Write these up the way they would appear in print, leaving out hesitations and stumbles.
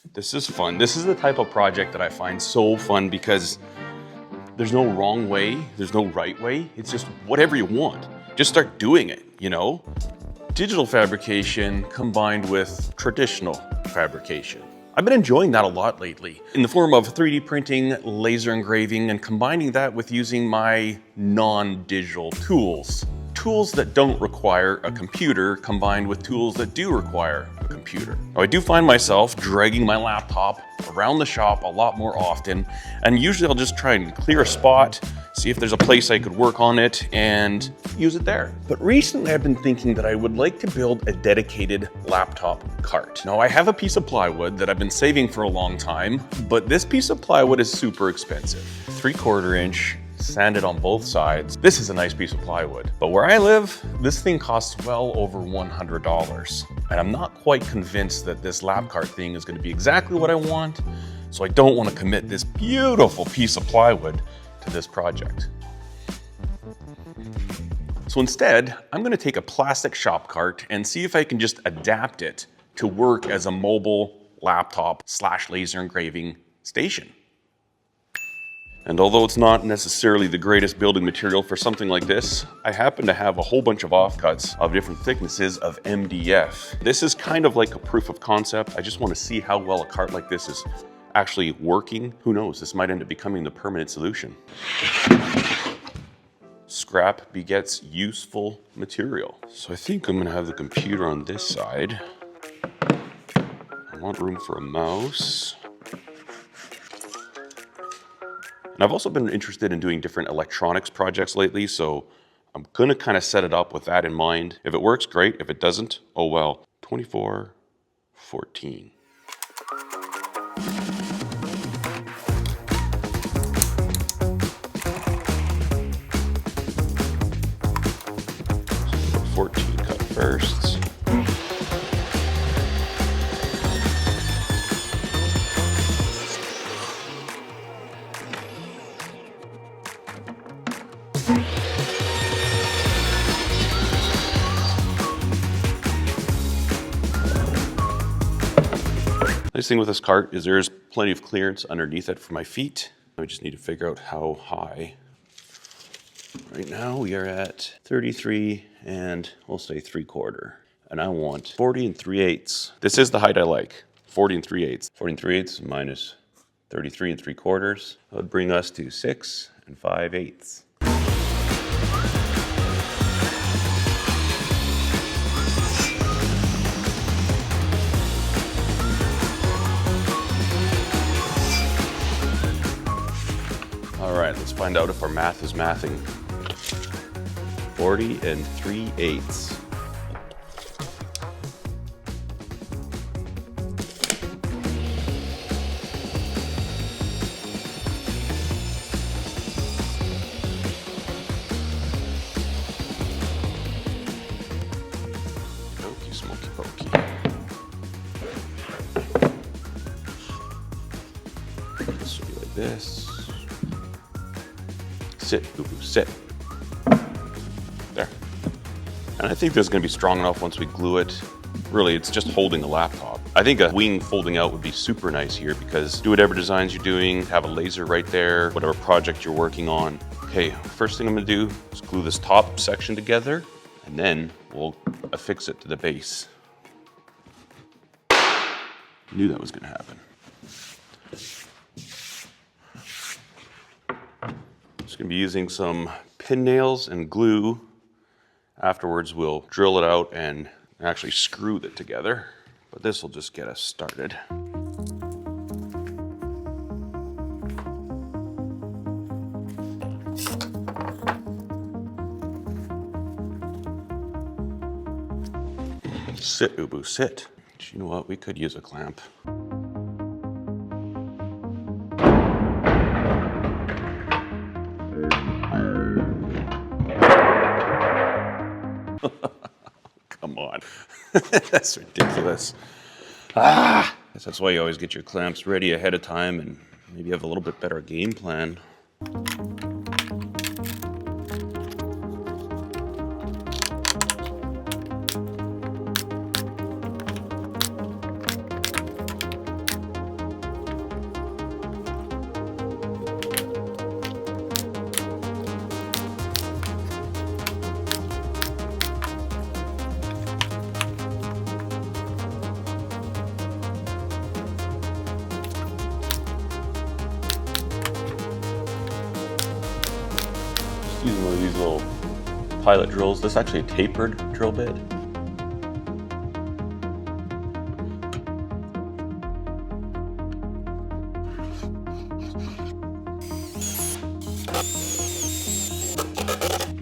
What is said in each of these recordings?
This is fun. This is the type of project that I find so fun because there's no wrong way, there's no right way. It's just whatever you want. Just start doing it, you know? Digital fabrication combined with traditional fabrication. I've been enjoying that a lot lately in the form of 3D printing, laser engraving, and combining that with using my non-digital tools. Tools that don't require a computer combined with tools that do require a computer. Now, I do find myself dragging my laptop around the shop a lot more often, and usually I'll just try and clear a spot, see if there's a place I could work on it, and use it there. But recently I've been thinking that I would like to build a dedicated laptop cart. Now, I have a piece of plywood that I've been saving for a long time, but this piece of plywood is super expensive. 3/4 inch, sanded on both sides. This is a nice piece of plywood. But where I live, this thing costs well over $100. And I'm not quite convinced that this lap cart thing is gonna be exactly what I want, so I don't wanna commit this beautiful piece of plywood to this project. So instead, I'm gonna take a plastic shop cart and see if I can just adapt it to work as a mobile laptop / laser engraving station. And although it's not necessarily the greatest building material for something like this, I happen to have a whole bunch of offcuts of different thicknesses of MDF. This is kind of like a proof of concept. I just want to see how well a cart like this is actually working. Who knows, this might end up becoming the permanent solution. Scrap begets useful material. So I think I'm gonna have the computer on this side. I want room for a mouse. And I've also been interested in doing different electronics projects lately, so I'm gonna kind of set it up with that in mind. If it works, great. If it doesn't, oh well. 24/14. So 14 cut first. Nice thing with this cart is there's plenty of clearance underneath it for my feet. I just need to figure out how high. Right now we are at 33 and we'll say 3/4. And I want 40 3/8. This is the height I like, 40 3/8. 40 3/8 minus 33 3/4. That would bring us to 6 5/8. All right, let's find out if our math is mathing. 40 3/8. Okey smoky pokey. This will be like this. Sit, boo-boo, sit. There. And I think this is gonna be strong enough once we glue it. Really, it's just holding the laptop. I think a wing folding out would be super nice here because do whatever designs you're doing, have a laser right there, whatever project you're working on. Okay, first thing I'm gonna do is glue this top section together and then we'll affix it to the base. Knew that was gonna happen. Just gonna be using some pin nails and glue. Afterwards, we'll drill it out and actually screw it together. But this will just get us started. Sit, Ubu, sit. You know what? We could use a clamp. Come on. That's ridiculous. That's why you always get your clamps ready ahead of time and maybe have a little bit better game plan. little pilot drills. This is actually a tapered drill bit.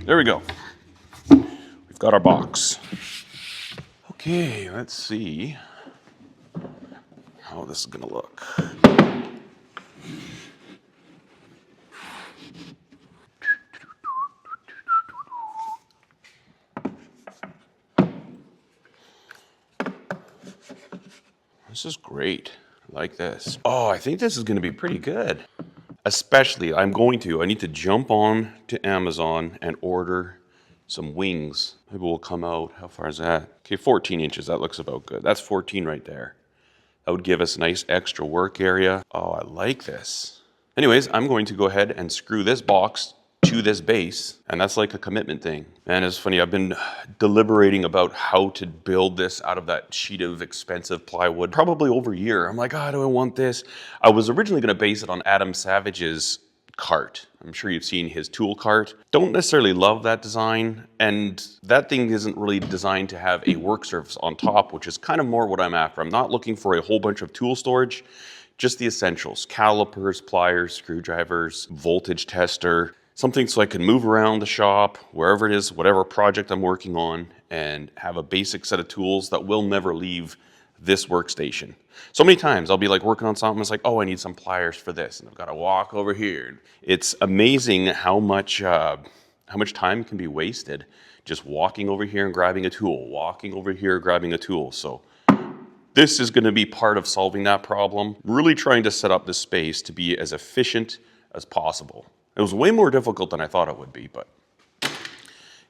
There we go. We've got our box. Okay, let's see how this is gonna look. This is great. I like this. Oh, I think this is gonna be pretty good. Especially, I need to jump on to Amazon and order some wings. Maybe we'll come out, how far is that? Okay, 14 inches, that looks about good. That's 14 right there. That would give us a nice extra work area. Oh, I like this. Anyways, I'm going to go ahead and screw this box to this base, and that's like a commitment thing. And it's funny, I've been deliberating about how to build this out of that sheet of expensive plywood probably over a year. I'm like, oh, do I want this? I was originally gonna base it on Adam Savage's cart. I'm sure you've seen his tool cart. Don't necessarily love that design, and that thing isn't really designed to have a work surface on top, which is kind of more what I'm after. I'm not looking for a whole bunch of tool storage, just the essentials: calipers, pliers, screwdrivers, voltage tester, something so I can move around the shop, wherever it is, whatever project I'm working on, and have a basic set of tools that will never leave this workstation. So many times I'll be like working on something, it's like, oh, I need some pliers for this, and I've got to walk over here. It's amazing how much time can be wasted just walking over here and grabbing a tool, walking over here, grabbing a tool. So this is going to be part of solving that problem, really trying to set up this space to be as efficient as possible. It was way more difficult than I thought it would be, but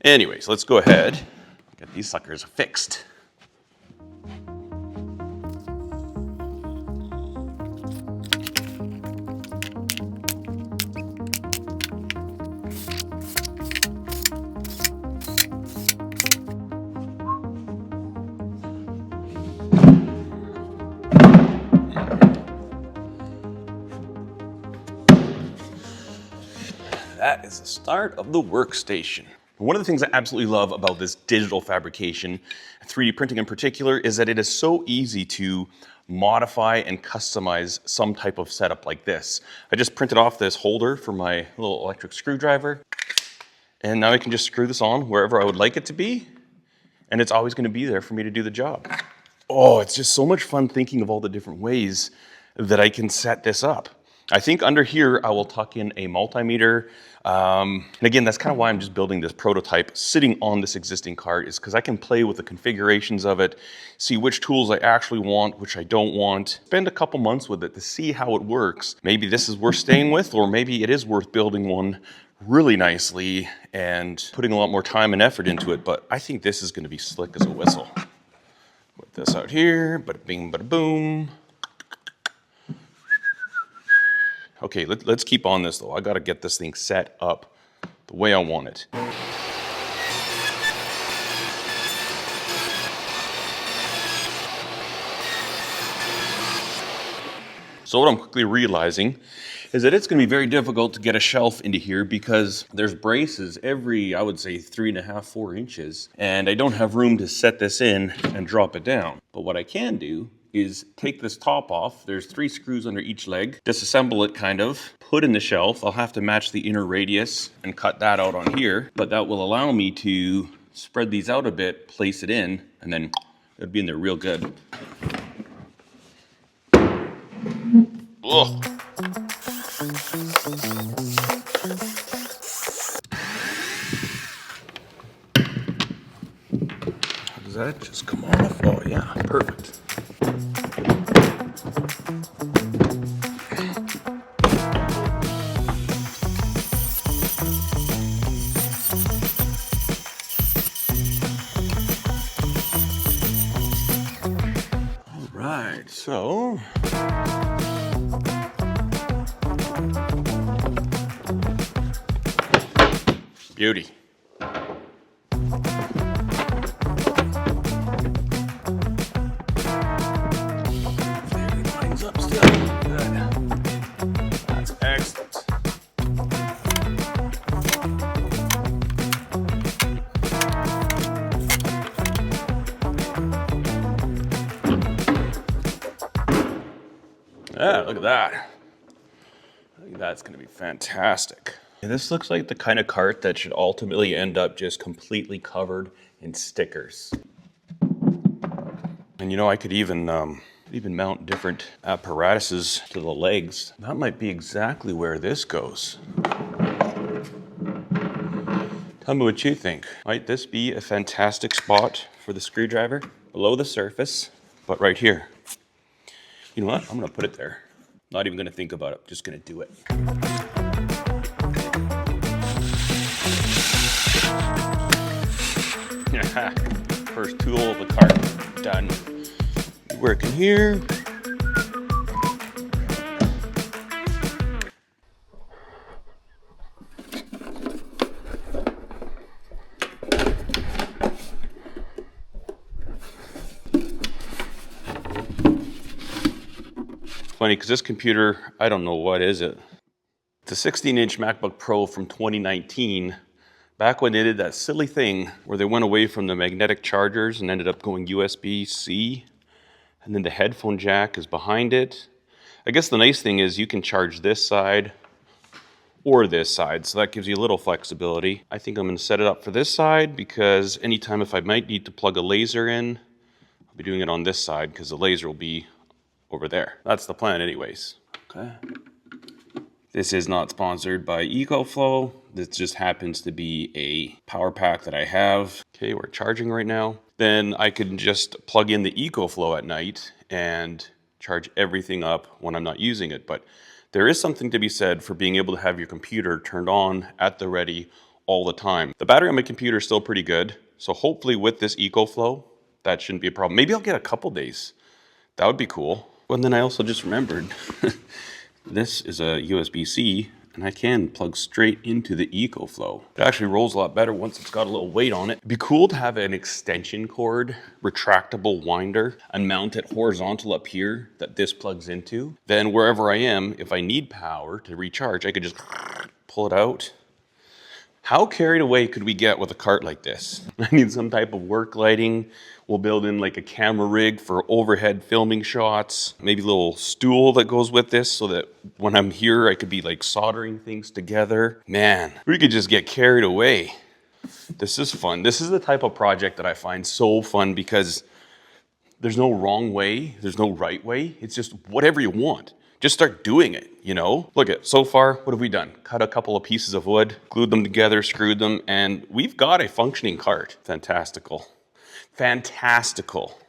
anyways, let's go ahead, get these suckers fixed. That is the start of the workstation. One of the things I absolutely love about this digital fabrication, 3D printing in particular, is that it is so easy to modify and customize some type of setup like this. I just printed off this holder for my little electric screwdriver, and now I can just screw this on wherever I would like it to be, and it's always going to be there for me to do the job. Oh, it's just so much fun thinking of all the different ways that I can set this up. I think under here I will tuck in a multimeter. And again, that's kind of why I'm just building this prototype sitting on this existing cart, is because I can play with the configurations of it, see which tools I actually want, which I don't want, spend a couple months with it to see how it works. Maybe this is worth staying with, or maybe it is worth building one really nicely and putting a lot more time and effort into it. But I think this is going to be slick as a whistle. Put this out here, bada bing, bada boom. Okay, let's keep on this though. I gotta get this thing set up the way I want it. So what I'm quickly realizing is that it's gonna be very difficult to get a shelf into here because there's braces every, I would say, 3.5, 4 inches, and I don't have room to set this in and drop it down. But what I can do is take this top off. There's 3 screws under each leg. Disassemble it kind of, put in the shelf. I'll have to match the inner radius and cut that out on here, but that will allow me to spread these out a bit, place it in, and then it'll be in there real good. Ugh. How does that just come off? Oh yeah, perfect. All right, so beauty. Lines up still. Good. That's excellent. Yeah, look at that. I think that's gonna be fantastic. And this looks like the kind of cart that should ultimately end up just completely covered in stickers. And you know, I could even mount different apparatuses to the legs. That might be exactly where this goes. Tell me what you think. Might this be a fantastic spot for the screwdriver? Below the surface, but right here. You know what? I'm gonna put it there. Not even gonna think about it, just gonna do it. First tool of the cart, done. Working here. Funny, because this computer, I don't know what is it. It's a 16-inch MacBook Pro from 2019, back when they did that silly thing where they went away from the magnetic chargers and ended up going USB-C, and then the headphone jack is behind it. I guess the nice thing is you can charge this side or this side, so that gives you a little flexibility. I think I'm going to set it up for this side because anytime if I might need to plug a laser in, I'll be doing it on this side because the laser will be over there. That's the plan anyways. Okay. This is not sponsored by EcoFlow. This just happens to be a power pack that I have. Okay, we're charging right now. Then I can just plug in the EcoFlow at night and charge everything up when I'm not using it. But there is something to be said for being able to have your computer turned on at the ready all the time. The battery on my computer is still pretty good. So hopefully with this EcoFlow, that shouldn't be a problem. Maybe I'll get a couple days. That would be cool. And then I also just remembered, this is a USB-C, and I can plug straight into the EcoFlow. It actually rolls a lot better once it's got a little weight on it. It'd be cool to have an extension cord, retractable winder, and mount it horizontal up here that this plugs into. Then wherever I am, if I need power to recharge, I could just pull it out. How carried away could we get with a cart like this? I need some type of work lighting. We'll build in like a camera rig for overhead filming shots. Maybe a little stool that goes with this so that when I'm here, I could be like soldering things together. Man, we could just get carried away. This is fun. This is the type of project that I find so fun because there's no wrong way. There's no right way. It's just whatever you want. Just start doing it, you know? Look at, so far, what have we done? Cut a couple of pieces of wood, glued them together, screwed them, and we've got a functioning cart. Fantastical. Fantastical.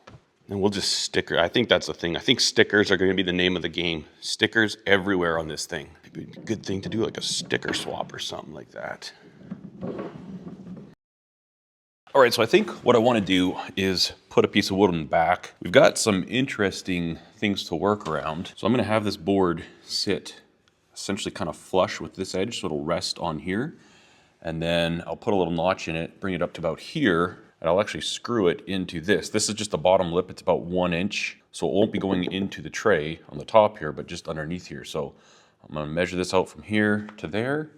And we'll just sticker. I think that's the thing. I think stickers are going to be the name of the game. Stickers everywhere on this thing. Maybe a good thing to do, like a sticker swap or something like that. All right, so I think what I want to do is put a piece of wood on the back. We've got some interesting things to work around. So I'm going to have this board sit essentially kind of flush with this edge so it'll rest on here. And then I'll put a little notch in it, bring it up to about here, and I'll actually screw it into this. This is just the bottom lip. It's about 1 inch. So it won't be going into the tray on the top here, but just underneath here. So I'm going to measure this out from here to there,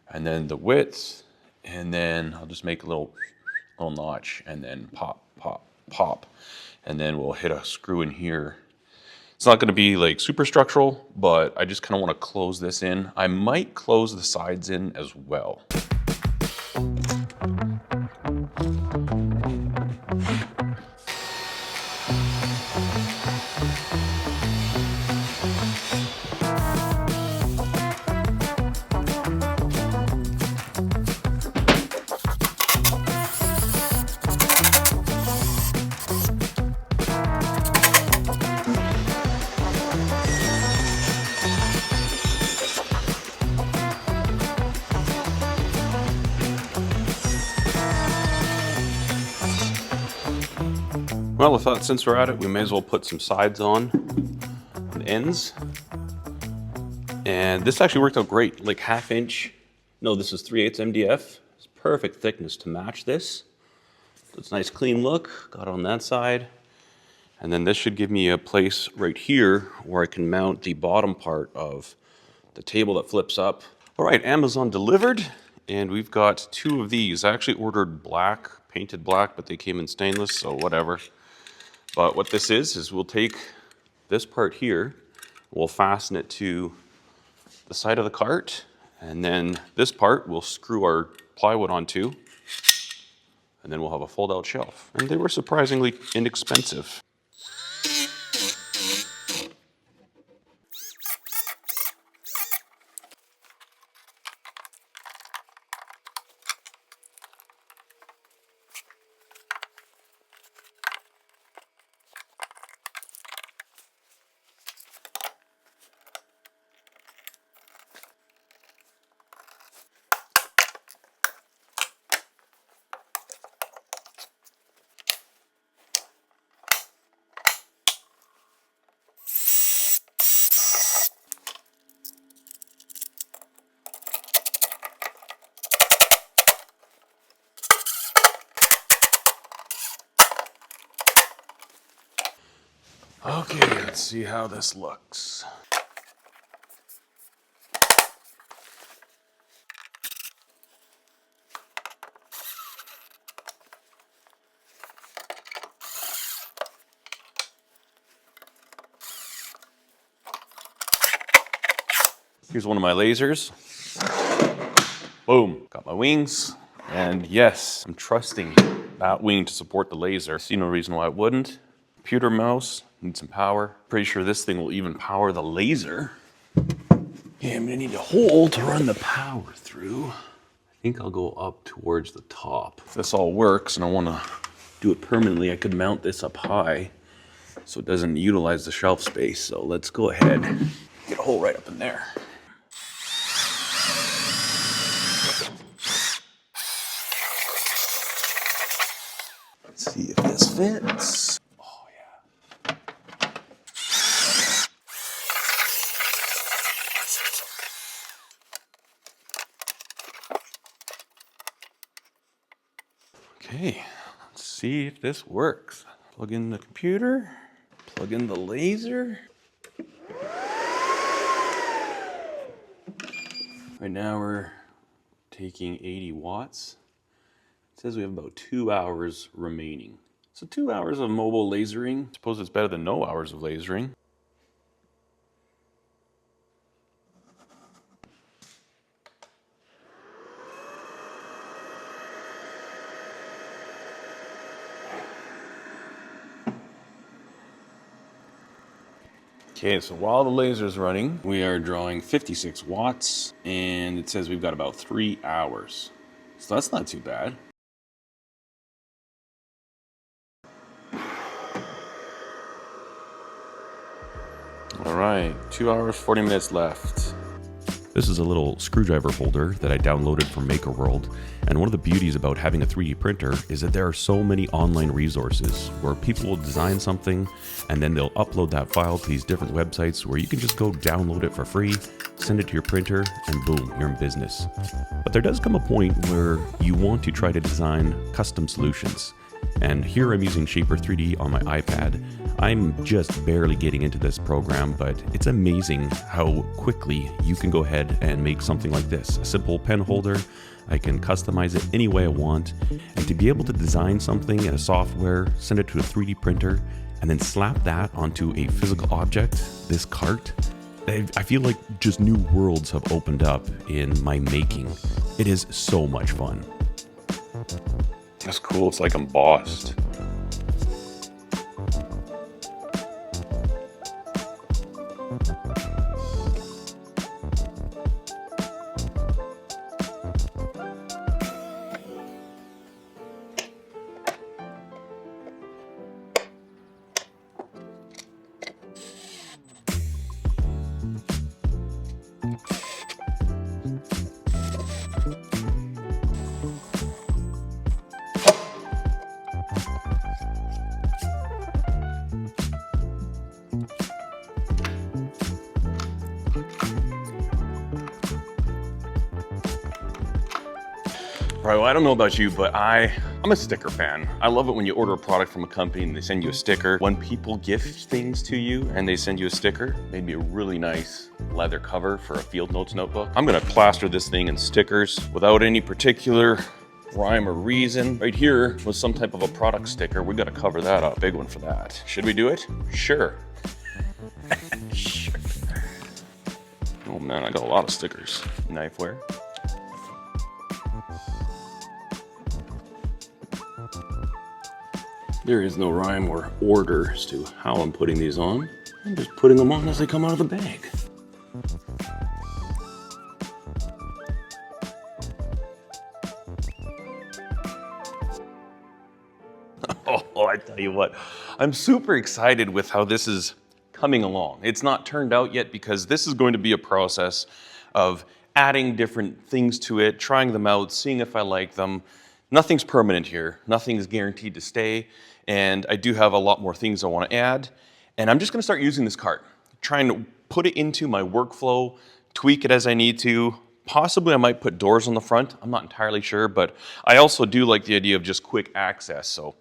and then the width, and then I'll just make a little notch and then pop, pop, pop. And then we'll hit a screw in here. It's not going to be like super structural, but I just kind of want to close this in. I might close the sides in as well. Well, I thought since we're at it, we may as well put some sides on the ends. And this actually worked out great, like 1/2 inch. No, this is 3/8 MDF. It's perfect thickness to match this. So it's a nice clean look, got it on that side. And then this should give me a place right here where I can mount the bottom part of the table that flips up. All right, Amazon delivered, and we've got 2 of these. I actually ordered black, painted black, but they came in stainless, so whatever. But what this is we'll take this part here, We'll fasten it to the side of the cart, and then this part we'll screw our plywood onto, and then we'll have a fold-out shelf. And they were surprisingly inexpensive. Okay, let's see how this looks. Here's one of my lasers. Boom, got my wings. And yes, I'm trusting that wing to support the laser. I see no reason why it wouldn't. Computer mouse, need some power. Pretty sure this thing will even power the laser. Okay, I'm gonna need a hole to run the power through. I think I'll go up towards the top. If this all works and I wanna do it permanently, I could mount this up high so it doesn't utilize the shelf space. So let's go ahead, get a hole right up in there. Let's see if this fits. Oh yeah. Okay, let's see if this works. Plug in the computer, plug in the laser. Right now we're taking 80 watts. It says we have about 2 hours remaining. So 2 hours of mobile lasering. I suppose it's better than no hours of lasering. Okay, so while the laser's running, we are drawing 56 watts, and it says we've got about 3 hours. So that's not too bad. All right, 2 hours, 40 minutes left. This is a little screwdriver holder that I downloaded from MakerWorld. And one of the beauties about having a 3D printer is that there are so many online resources where people will design something and then they'll upload that file to these different websites where you can just go download it for free, send it to your printer, and boom, you're in business. But there does come a point where you want to try to design custom solutions. And here I'm using Shaper 3D on my iPad. I'm just barely getting into this program, but it's amazing how quickly you can go ahead and make something like this. A simple pen holder. I can customize it any way I want. And to be able to design something in a software, send it to a 3D printer, and then slap that onto a physical object, this cart, I feel like just new worlds have opened up in my making. It is so much fun. That's cool, it's like embossed. Right, well, I don't know about you, but I'm a sticker fan. I love it when you order a product from a company and they send you a sticker. When people gift things to you and they send you a sticker, maybe a really nice leather cover for a field notes notebook. I'm gonna plaster this thing in stickers without any particular rhyme or reason. Right here was some type of a product sticker. We gotta cover that up. Big one for that. Should we do it? Sure. Sure. Oh man, I got a lot of stickers. Knifeware. There is no rhyme or order as to how I'm putting these on. I'm just putting them on as they come out of the bag. Oh, I tell you what, I'm super excited with how this is coming along. It's not turned out yet because this is going to be a process of adding different things to it, trying them out, seeing if I like them. Nothing's permanent here. Nothing is guaranteed to stay. And I do have a lot more things I want to add. And I'm just going to start using this cart, trying to put it into my workflow, tweak it as I need to. Possibly I might put doors on the front. I'm not entirely sure, but I also do like the idea of just quick access. So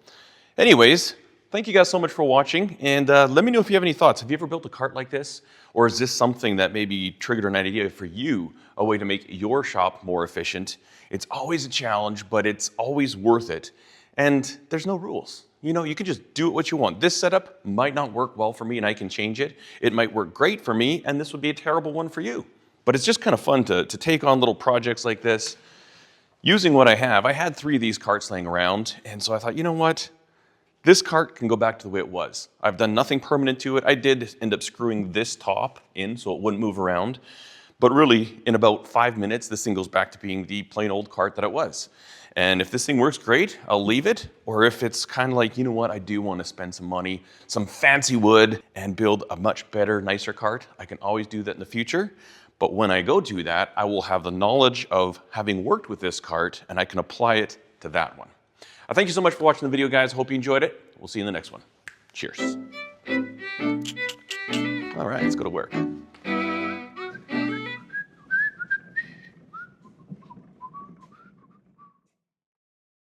anyways, thank you guys so much for watching. And let me know if you have any thoughts. Have you ever built a cart like this? Or is this something that maybe triggered an idea for you, a way to make your shop more efficient? It's always a challenge, but it's always worth it. And there's no rules. You know, you can just do it what you want. This setup might not work well for me and I can change it. It might work great for me and this would be a terrible one for you. But it's just kind of fun to take on little projects like this using what I have. I had 3 of these carts laying around, and so I thought, you know what? This cart can go back to the way it was. I've done nothing permanent to it. I did end up screwing this top in so it wouldn't move around. But really, in about 5 minutes, this thing goes back to being the plain old cart that it was. And if this thing works great, I'll leave it. Or if it's kind of like, you know what, I do want to spend some money, some fancy wood, and build a much better, nicer cart, I can always do that in the future. But when I go do that, I will have the knowledge of having worked with this cart, and I can apply it to that one. Thank you so much for watching the video, guys. Hope you enjoyed it. We'll see you in the next one. Cheers. All right, let's go to work.